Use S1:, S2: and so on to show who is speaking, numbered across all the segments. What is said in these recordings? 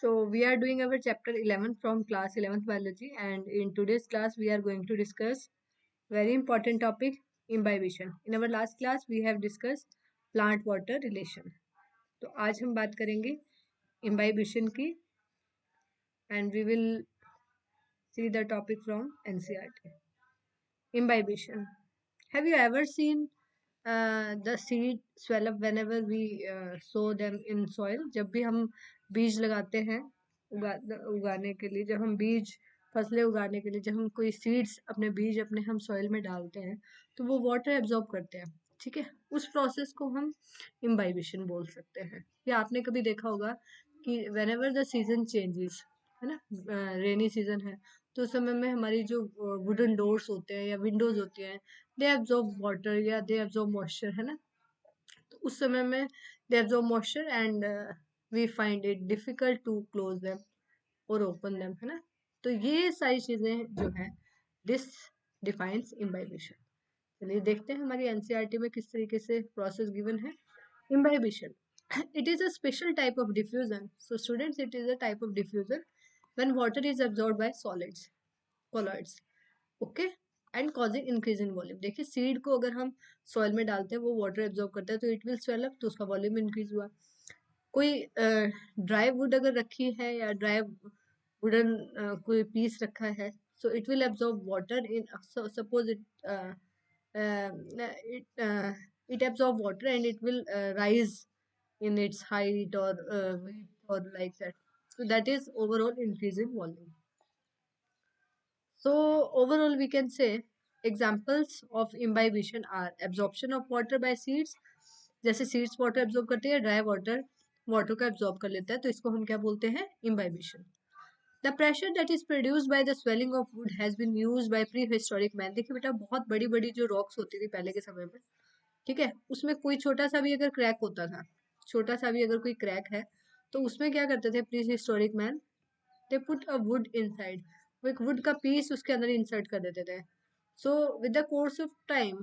S1: So we are doing our chapter 11 from class 11th biology, and in today's class we are going to discuss very important topic, imbibition. In our last class we have discussed plant water relation. तो आज हम बात करेंगे imbibition की, and we will see the topic from NCERT. Imbibition. Have you ever seen the seed swell up whenever we sow them in soil? जब भी हम बीज लगाते हैं उगाने के लिए, जब हम बीज फसलें उगाने के लिए, जब हम कोई सीड्स अपने बीज अपने हम सॉइल में डालते हैं तो वो वाटर एब्जॉर्ब करते हैं, ठीक है। उस प्रोसेस को हम इम्बाइबिशन बोल सकते हैं। या आपने कभी देखा होगा कि व्हेनेवर द सीजन चेंजेस, है ना, रेनी सीजन है तो उस समय में हमारी जो वुडन डोर्स होते हैं या विंडोज होती हैं, दे एब्जॉर्ब वाटर या दे एब्जॉर्ब मॉइस्चर, है ना। तो उस समय में they absorb moisture and we find it difficult to close them और ओपन देम, है ना। तो ये सारी चीजें जो है दिस डिफाइंस इम्बाइबिशन। चलिए देखते हैं हमारी एनसीईआरटी में किस तरीके से प्रोसेस गिवन है। Imbibition, it is a special type of diffusion. So students, it is a type of diffusion when water is absorbed by solids, colloids, okay, and causing increase in volume. देखिए seed को अगर हम soil में डालते हैं वो water absorb करता है तो इट विल स्वेल अप, तो उसका वॉल्यूम इंक्रीज हुआ। कोई ड्राई वुड अगर रखी है या ड्राई वुडन कोई पीस रखा है, सो it will absorb water in, suppose it absorb water and it will rise in its height or weight or like that. So that is overall increase in volume. So overall we can say examples of imbibition are absorption of water by seeds. जैसे seeds water absorb करते हैं, dry water water को absorb कर लेता है, तो इसको हम क्या बोलते हैं, imbibition. The pressure that is produced by the swelling of wood has been used by prehistoric man. देखिए बेटा बहुत बड़ी बड़ी जो रॉक्स होती थी पहले के समय में, ठीक है, उसमें कोई छोटा सा भी अगर क्रैक होता था, छोटा सा भी अगर कोई क्रैक है तो उसमें क्या करते थे pre historic man, they put a would inside, वो एक वुड का पीस उसके अंदर इंसर्ट कर देते थे। So with the course of time,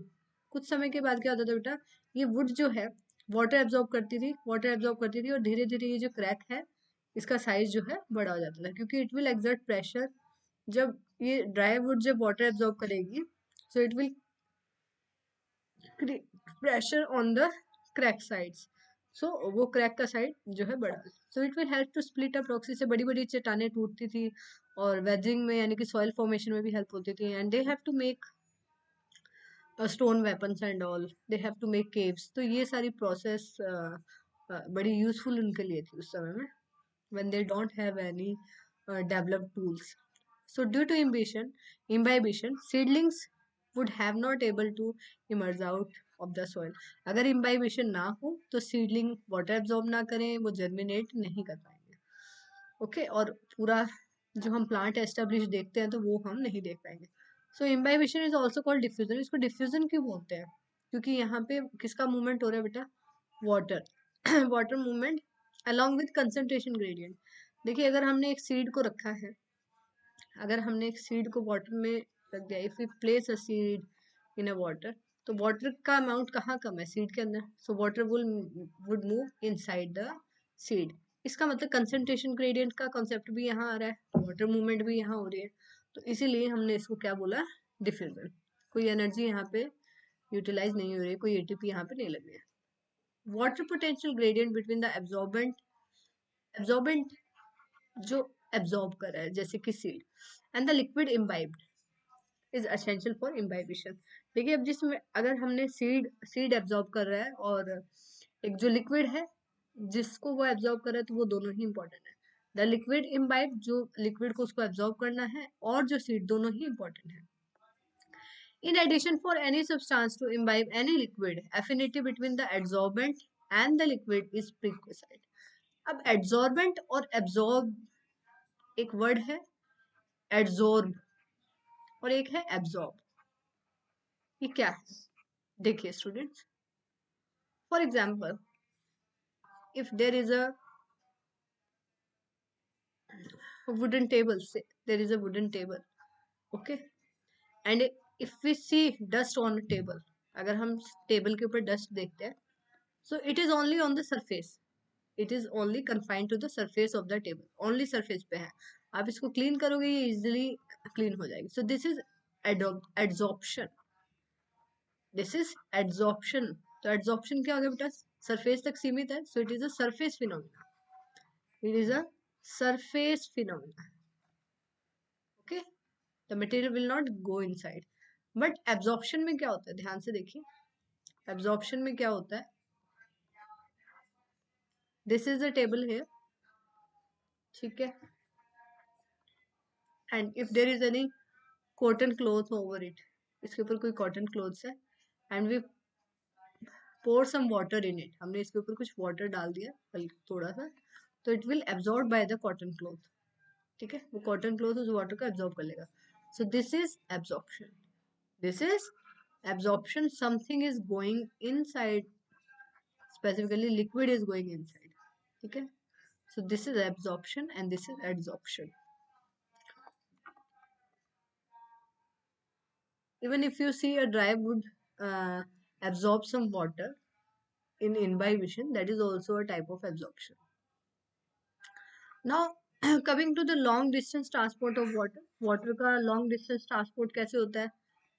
S1: कुछ समय के बाद क्या होता था बेटा, ये वुड जो है वाटर एब्जॉर्ब करती थी, वाटर एब्जॉर्ब करती थी और धीरे धीरे ये जो क्रैक है इसका साइज जो है बड़ा हो जाता था, क्योंकि इट विल एक्सर्ट प्रेशर। जब ये ड्राई वुड जब वाटर एब्जॉर्ब करेगी so it will pressure on the crack sides, so वो क्रैक का साइड जो है बड़ा, so it will help to split up rocks. से बड़ी बड़ी चट्टानें टूटती थी और वेजिंग में यानी कि सॉइल फॉर्मेशन में भी हेल्प होती थी, and they have to make stone weapons and all, they have to make caves. तो ये सारी प्रोसेस बड़ी यूजफुल उनके लिए थी उस समय में, when they don't have any developed tools. So due to imbibition, seedlings would have not able to emerge out of the soil. अगर imbibition ना हो तो seedling water absorb ना करें, वो germinate नहीं कर पाएंगे, ओके, और पूरा जो हम प्लांट एस्टेब्लिश देखते हैं तो वो हम नहीं देख पाएंगे। So imbibition is also called diffusion. इसको डिफ्यूजन क्यों बोलते हैं, क्योंकि यहाँ पे किसका मूवमेंट हो रहा है बेटा, water water movement along with concentration gradient. देखिए अगर हमने एक सीड को रखा है, अगर हमने एक सीड को वाटर में रख दिया, if we place a seed in a water, तो वाटर का अमाउंट कहाँ कम है, सीड के अंदर, so water would move inside the seed. इसका मतलब कंसंट्रेशन ग्रेडियंट का कॉन्सेप्ट भी यहाँ आ रहा है, वाटर मूवमेंट भी यहाँ हो रही है, तो इसीलिए हमने इसको क्या बोला, डिफ्यूजन। कोई एनर्जी यहाँ पे यूटिलाइज नहीं हो रही है, कोई एटीपी यहाँ पे नहीं लग रही है। Water potential gradient between the absorbent जो एब्जॉर्ब कर रहा है जैसे कि seed and the liquid imbibed is essential for imbibition. देखिए अब जिसमें अगर हमने सीड एब्जॉर्ब कर रहा है और एक जो लिक्विड है जिसको वो एब्जॉर्ब कर रहा है, तो वो दोनों ही इंपॉर्टेंट है। द लिक्विड इम्बाइब, जो लिक्विड को उसको एब्जॉर्ब करना है, और जो सीड, दोनों ही इंपॉर्टेंट है। In addition, for any substance to imbibe any liquid, affinity between the adsorbent and the liquid is prerequisite. अब adsorbent और absorb एक वर्ड है, adsorb, और एक है absorb। ये क्या है, देखिए students, for example if there is a wooden table, say there is a wooden table, okay, and if we see dust on a table, अगर हम टेबल के ऊपर डस्ट देखते हैं, so it is only on the surface, it is only confined to the surface of the table, only surface पे है। आप इसको क्लीन करोगे ये इजिली क्लीन हो जाएगी। So this is adsorption, this is adsorption. तो एड्सॉर्प्शन क्या हो गया बेटा, सरफेस तक सीमित है, so it is a surface phenomena, it is a surface phenomena. Okay, the material will not go inside. But absorption में क्या होता है, ध्यान से देखिए, एब्जॉर्प्शन में क्या होता है, this is the table here, ठीक है, and if there is any cotton cloth over it, इसके ऊपर कोई कॉटन क्लॉथ्स है, and we pour some water in it, हमने इसके ऊपर कुछ वाटर डाल दिया थोड़ा सा, तो it will absorb by the cotton cloth, ठीक है, वो कॉटन क्लॉथ उस वाटर को एब्जॉर्ब कर लेगा। So this is absorption, this is absorption, something is going inside, specifically liquid is going inside, ठीक है। So this is absorption and this is adsorption. Even if you see a dry wood absorb some water in imbibition, that is also a type of absorption. Now coming to the long distance transport of water, water का long distance transport कैसे होता है,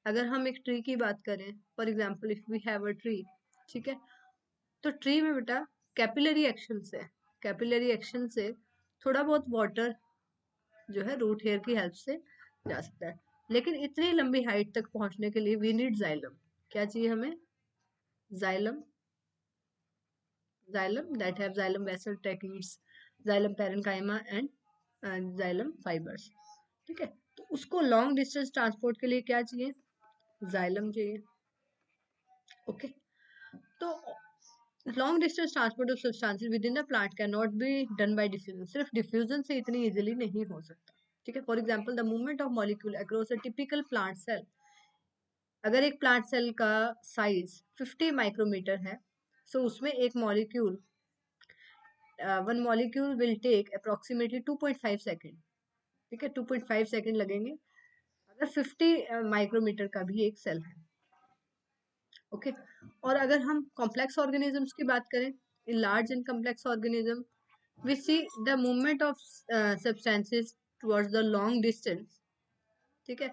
S1: अगर हम एक tree की बात करें, for example if we have a tree, ठीक है, तो ट्री में बेटा कैपिलरी एक्शन से, कैपिलरी एक्शन से थोड़ा बहुत वाटर जो है रूट हेयर की हेल्प से जा सकता है, लेकिन इतनी लंबी हाइट तक पहुंचने के लिए वी नीड जाइलम। क्या चाहिए हमें, xylem, xylem that have xylem vessel techniques, xylem parenchyma and xylem fibres, ठीक है। तो उसको लॉन्ग डिस्टेंस ट्रांसपोर्ट के लिए क्या चाहिए, जाइलम चाहिए। ओके, तो long distance transport of substances within the plant can not be done by diffusion, सिर्फ डिफ्यूजन से इतनी इजीली नहीं हो सकता, ठीक है। For example the movement of molecule across a typical plant cell, अगर एक प्लांट सेल का साइज 50 माइक्रोमीटर है, सो उसमें एक molecule, one molecule will take approximately 2.5 second, ठीक है, 2.5 सेकेंड लगेंगे अगर 50 माइक्रोमीटर का भी एक सेल है। ओके, और अगर हम कॉम्प्लेक्स ऑर्गेनिजम्स की बात करें, in large and complex organism we see the movement of substances towards the long distance, ठीक है,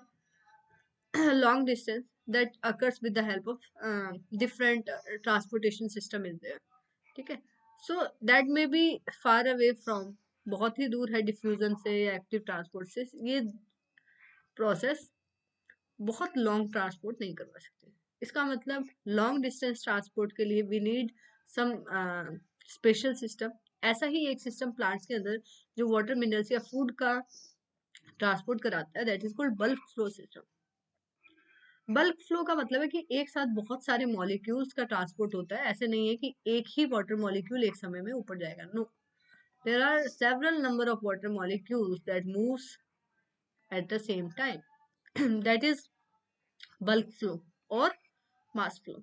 S1: long distance that occurs with the help of different transportation system is there, ठीक है। so that may be far away from, बहुत ही दूर है diffusion से या active transport से, ये प्रोसेस बहुत लॉन्ग ट्रांसपोर्ट नहीं करवा सकते। इसका मतलब लॉन्ग डिस्टेंस ट्रांसपोर्ट के लिए we need some special system. ऐसा ही एक सिस्टम प्लांट्स के अंदर जो वाटर मिनरल्स या फूड का ट्रांसपोर्ट कराता है, that is called bulk flow system. Bulk flow का मतलब है कि एक साथ बहुत सारे मॉलिक्यूल्स का ट्रांसपोर्ट होता है, ऐसे नहीं है कि एक ही वाटर मॉलिक्यूल एक समय में ऊपर जाएगा, no, there are several number of water molecules that moves at the same time, that is bulk flow or mass flow.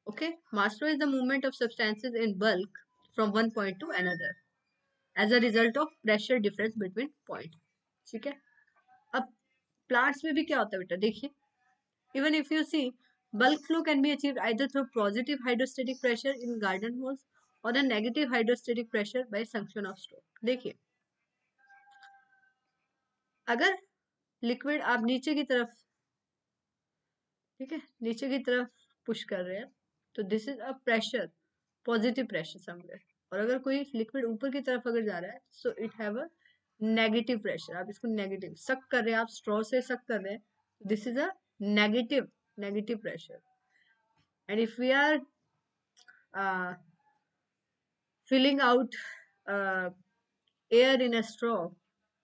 S1: Okay, mass flow is the movement of substances in bulk from one point to another as a result of pressure difference between point, ठीक है। अब plants में भी क्या होता है बेटा, देखिए, even if you see, bulk flow can be achieved either through positive hydrostatic pressure in garden hose or a negative hydrostatic pressure by suction of straw। देखिए, अगर लिक्विड आप नीचे की तरफ, ठीक है, नीचे की तरफ पुश कर रहे हैं, तो this is a pressure, positive pressure somewhere, और अगर कोई लिक्विड ऊपर की तरफ अगर जा रहा है, so it have a negative pressure, आप इसको नेगेटिव सक कर रहे हैं, आप स्ट्रॉ से सक कर रहे हैं, this is a negative, negative pressure. And if we are filling out air in a straw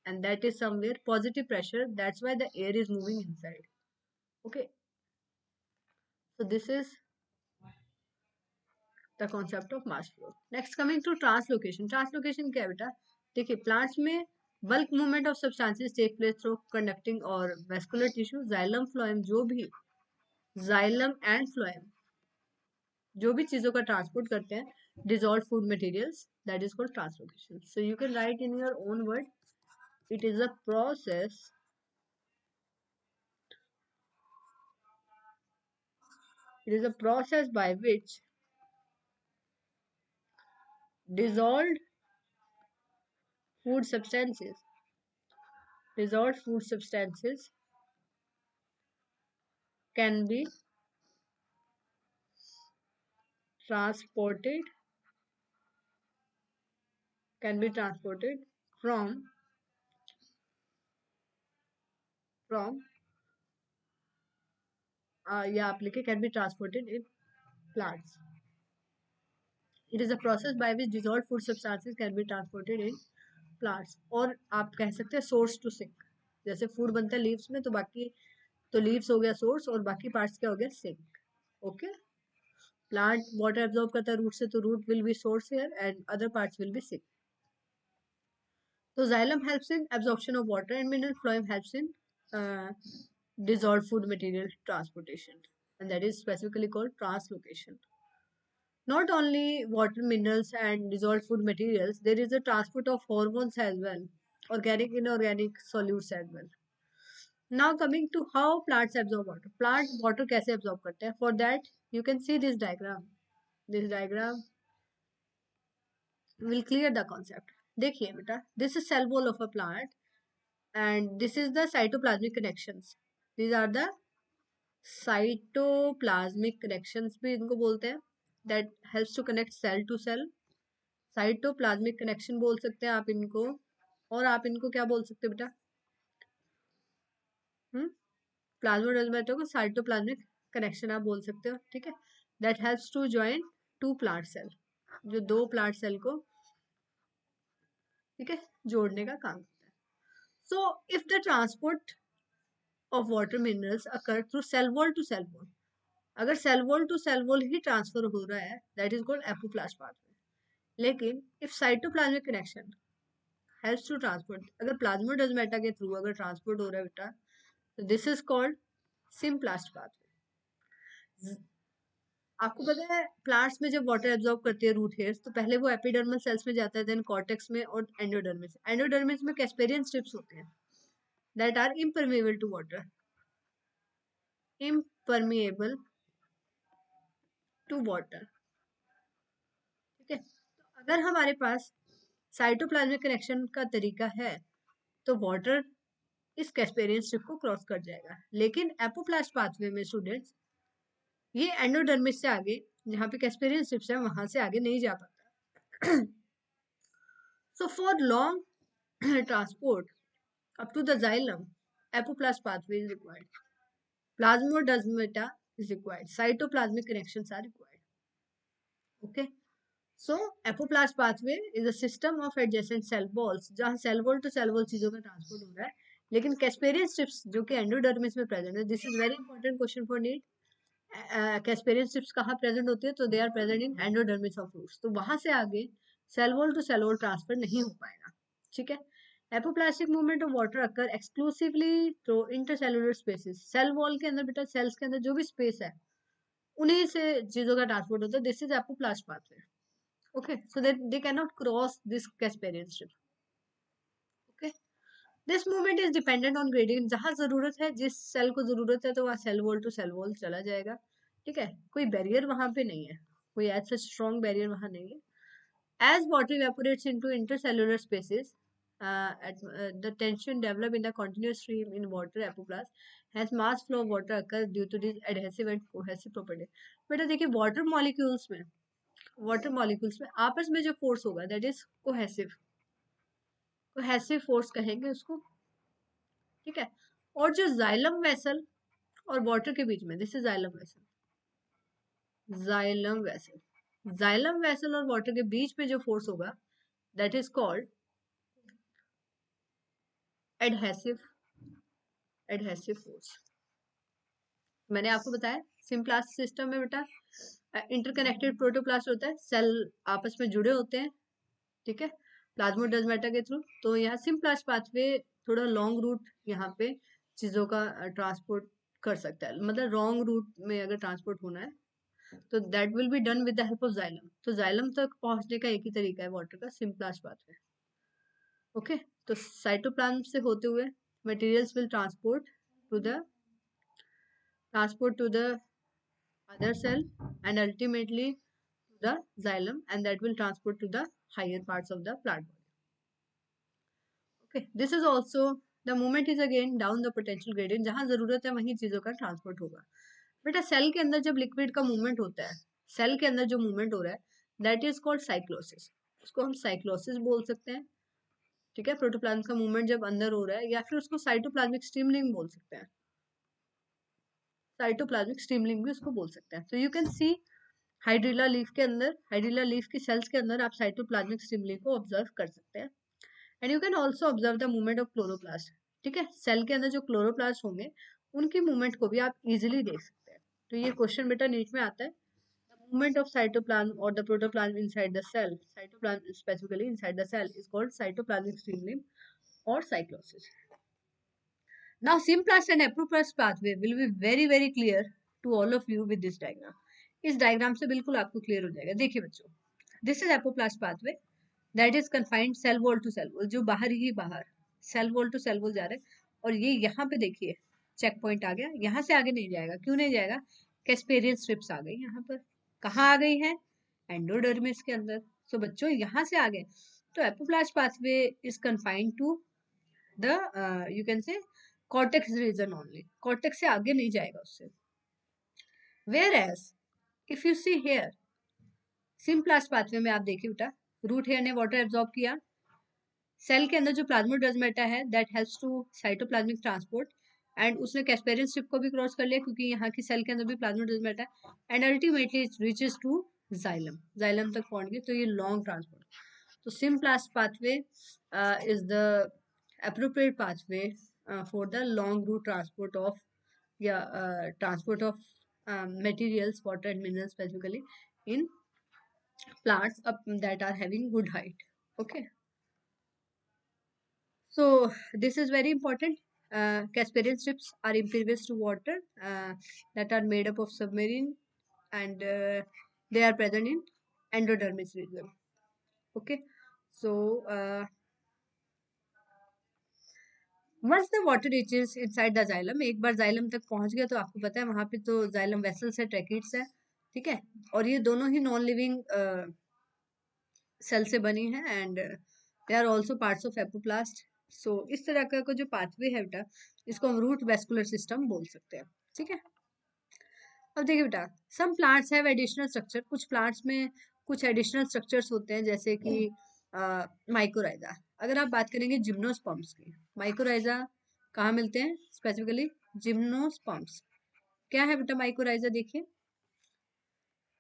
S1: and that is somewhere positive pressure, that's why the air is moving inside, okay। So this is the concept of mass flow। Next coming to translocation, translocation क्या है बेटा, देखिए plants में bulk movement of substances take place through conducting और vascular tissue, xylem phloem, जो भी xylem and phloem जो भी चीजों का ट्रांसपोर्ट करते हैं dissolve food materials, that is called translocation. So you can write in your own word, it is a process, it is a process by which dissolved food substances. Dissolved food substances can be transported can be transported from from yeah applicate can be transported in plants. It is a process by which dissolved food substances can be transported in plants. और आप कह सकते हैं source to sink. जैसे food बनता है leaves में, तो बाकी तो लीव्स हो गया सोर्स और बाकी पार्ट्स क्या हो गया sink. Okay. Plant water absorb करता है रूट से, तो root will be source here and other parts will be sink. तो xylem helps in absorption of water and mineral. Phloem helps in dissolved food material transportation, and that is specifically called translocation. Not only water, minerals, and dissolved food materials, there is a transport of hormones as well, organic, inorganic solutes as well. Now coming to how plants absorb water. Plant water कैसे absorb करते हैं? For that, you can see this diagram. This diagram will clear the concept. देखिए बेटा, this is cell wall of a plant, and this is the cytoplasmic connections. These are the cytoplasmic connections भी इनको बोलते हैं. That helps to connect cell to cell. Cytoplasmic connection बोल सकते हैं आप इनको. और आप इनको क्या बोल सकते हैं बेटा? प्लाज्मोडेस्माटा को साइटोप्लाज्मिक कनेक्शन आप बोल सकते हो. ठीक है. That helps to join to plant cell, जो दो प्लांट सेल को ठीक है जोड़ने का काम करता है. So if the transport of water minerals occur through cell wall to cell wall, अगर cell wall to cell wall ही ट्रांसफर हो रहा है, that is called apoplast pathway. लेकिन if cytoplasmic connection helps to transport, अगर plasmodesmata के through अगर transport हो रहा है बेटा, तो this is called symplast pathway. आपको पता है प्लांट्स में जब वाटर एब्जॉर्ब करती है रूट हेयर्स, तो पहले वो एपिडर्मल सेल्स में जाता है, देन कॉर्टेक्स में और एंडोडर्मिस. एंडोडर्मिस में कैस्पेरियन स्ट्रिप्स होते हैं that are impermeable to water. Impermeable to water. ठीक है. तो अगर हमारे पास साइटोप्लाज्मिक कनेक्शन का तरीका है, तो वाटर इस कैस्पेरियन स्ट्रिप को क्रॉस कर जाएगा. लेकिन एपोप्लास्ट पाथवे में स्टूडेंट्स, ये एंडोडर्मिस से आगे जहाँ पे कैस्पेरियन स्ट्रिप्स है वहां से आगे नहीं जा पाता. So for long transport up to the xylem, apoplast pathway is required. Plasmodesmata is required. Cytoplasmic connections are required. Okay. So apoplast pathway is a system of adjacent cell walls, जहाँ cell wall to cell wall चीजों का transport हो रहा है. लेकिन Casparian strips जो कि endodermis में प्रेजेंट है, this is very important question for NEET. Casparian strips कहाँ प्रेजेंट होती है? तो they are present in endodermis of roots. तो वहां से आगे cell wall to cell wall transfer नहीं हो पाएगा. ठीक है. Apoplastic movement of water occur exclusively through intercellular spaces. Cell wall के अंदर बेटा, सेल्स के अंदर जो भी स्पेस है उन्हीं से चीजों का ट्रांसपोर्ट होता है. This is apoplast pathway. Okay. So that they can not cross this Casparian strip. Okay. This movement is dependent on gradient. जहां जरूरत है, जिस सेल को जरूरत है, तो वहाँ cell wall to cell wall चला जाएगा. ठीक है. कोई बैरियर वहां पे नहीं है, कोई ऐसा स्ट्रॉन्ग बैरियर वहां नहीं है. As water evaporates into intercellular spaces, the tension developed in the continuous stream in water apoplast has mass flow of water occur due to this adhesive and cohesive property. बेटा देखिए, water molecules में आपस में जो force होगा that is cohesive force कहेंगे उसको. ठीक है. और जो जाइलम वेसल और वाटर के बीच में, this is xylem vessel. Xylem vessel, xylem vessel और वाटर के बीच में जो फोर्स होगा that is called adhesive force. मैंने आपको बताया सिम्प्लास्ट सिस्टम में बेटा इंटरकनेक्टेड प्रोटोप्लास्ट होता है, सेल आपस में जुड़े होते हैं. ठीक है. प्लाज्मोडेस्माटा के थ्रू. तो यहाँ सिम्प्लास्ट पाथवे थोड़ा लॉन्ग रूट यहाँ पे चीजों का ट्रांसपोर्ट कर सकता है. मतलब रॉन्ग रूट में अगर ट्रांसपोर्ट होना है तो that will be done with the help of xylem. तो जाइलम तक पहुंचने का एक ही तरीका है वाटर का, सिम्प्लास्ट पाथवे. ओके. तो साइटोप्लाज्म से होते हुए materials will transport to the other cell and ultimately the xylem and that will transport to the higher parts of the plant body. Okay, this is also the movement is again down the potential gradient, जहां जरूरत है वहीं चीजों का transport होगा. बेटा cell के अंदर जब लिक्विड का मूवमेंट होता है, सेल के अंदर जो मूवमेंट हो रहा है दैट इज कॉल्ड साइक्लोसिस. उसको हम साइक्लोसिस बोल सकते हैं. ठीक है, प्रोटोप्लाज्म का मूवमेंट जब अंदर हो रहा है, या फिर उसको साइटोप्लाज्मिक स्ट्रीमलिंग बोल सकते हैं. साइटोप्लाज्मिक स्ट्रीमलिंग भी उसको बोल सकते हैं. तो you can see hydrilla leaf के अंदर, हाइड्रिला लीफ की सेल्स के अंदर आप साइटोप्लाज्मिक स्ट्रीमलिंग को ऑब्जर्व कर सकते हैं. And you can also observe the movement of chloroplast. ठीक है, सेल के अंदर जो क्लोरोप्लास्ट होंगे उनकी मूवमेंट को भी आप इजिली देख सकते हैं. तो ये क्वेश्चन बेटा नीट में आता है. The movement of cytoplasm or the protoplasm inside the cell, cytoplasm specifically inside the cell, is called cytoplasmic streamline or cyclosis. Now, Symplast and Apoplast pathway will be very very clear to all of you with this diagram. इस diagram से बिल्कुल आपको clear हो जाएगा. देखिए बच्चों, this is apoplast pathway that is confined cell wall to cell wall, जो बाहर ही बाहर cell wall to cell wall जा रहे हैं. और ये यहाँ पे देखिए चेक पॉइंट आ गया, यहाँ से आगे नहीं जाएगा. क्यों नहीं जाएगा? कैस्पेरियन स्ट्रिप्स आ गई यहाँ पर. कहाँ आ गई है? एंडोडर्मिस के अंदर. तो बच्चों यहाँ से आ गए. तो apoplast pathway is confined to the you can say cortex region only. Cortex से आगे नहीं जाएगा उससे. Whereas if you see here, symplast pathway में आप देखिए बेटा, रूट हेयर ने वाटर एब्जॉर्ब किया. सेल के अंदर जो प्लाज्मोडेस्माटा है that helps to cytoplasmic transport, and उसने कैस्पेरियन स्ट्रिप को भी क्रॉस कर लिया क्योंकि यहाँ की सेल के अंदर भी प्लाज्मोडेस्माटा है. And ultimately it reaches to xylem, xylem तक पहुंच गई. तो ये लॉन्ग ट्रांसपोर्ट. तो symplast pathway is the appropriate pathway for the long route transport of transport of materials, water and minerals specifically in plants that are having good height. Okay, so this is very important. Casparian strips are impervious to water, that are made up of submarine, and they are present in endodermis region. Okay, so once the water reaches inside the xylem, एक बार xylem तक पहुंच गया तो आपको पता है वहां पे तो xylem vessels है, ट्रैकिड्स है. ठीक है, और ये दोनों ही नॉन लिविंग सेल से बनी है and they are also parts of apoplast. So इस तरह का जो पाथवे है बेटा, इसको हम रूट वेस्कुलर सिस्टम बोल सकते हैं. ठीक है, अब देखिए बेटा, some plants have additional structure. कुछ प्लांट्स में कुछ एडिशनल स्ट्रक्चर्स होते हैं, जैसे कि माइकोराइजा. अगर आप बात करेंगे जिम्नोस्पर्म्स की, माइकोराइजा कहाँ मिलते हैं? Specifically gymnosperms. क्या है बेटा माइकोराइजा? देखिए,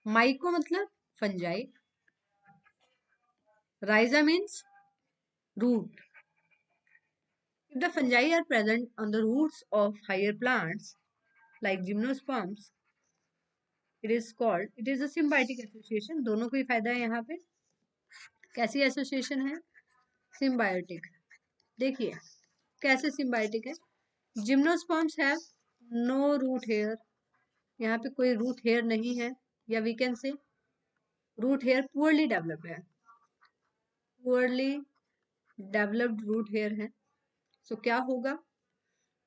S1: माइको मतलब fungi, राइजा means root. If the fungi are present on the roots of higher plants like gymnosperms, it is a symbiotic association. दोनों को ही फायदा है यहाँ पे. कैसी एसोसिएशन है? सिम्बायोटिक. देखिए कैसे सिम्बायोटिक है. Gymnosperms have no root hair. यहाँ पे कोई रूट हेयर नहीं है, या we can say root hair poorly developed है. पुअरली डेवलप्ड रूट हेयर है. सो क्या होगा?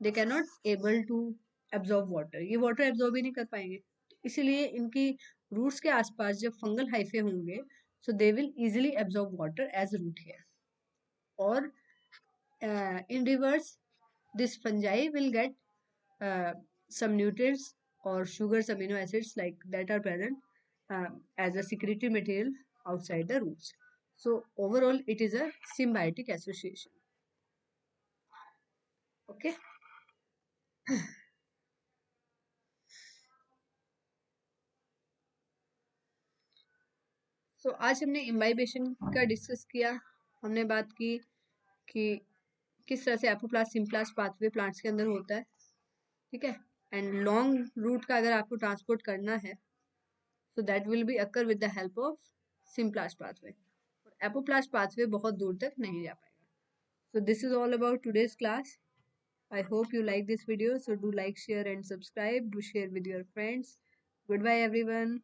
S1: They can not able to absorb water. ये वाटर एब्जॉर्ब ही नहीं कर पाएंगे. इसीलिए इनकी रूट्स के आसपास जब फंगल हाइफे होंगे, so they will easily absorb water as root hair. और in reverse, this fungi will get some nutrients or sugars, amino acids like that are present as a secretory material outside the roots. So overall it is a symbiotic association. Okay. So आज हमने imbibition का discuss किया. हमने बात की कि किस तरह से एपोप्लास्ट सिम्प्लास्ट पाथवे प्लांट्स के अंदर होता है. ठीक है, एंड लॉन्ग रूट का अगर आपको ट्रांसपोर्ट करना है, so that will be occur with the help of Symplast pathway. Apoplast pathway बहुत दूर तक नहीं जा पाएगा. So this is all about today's class. I hope you like this video. So do like, share and subscribe. Do share with your friends. Goodbye everyone.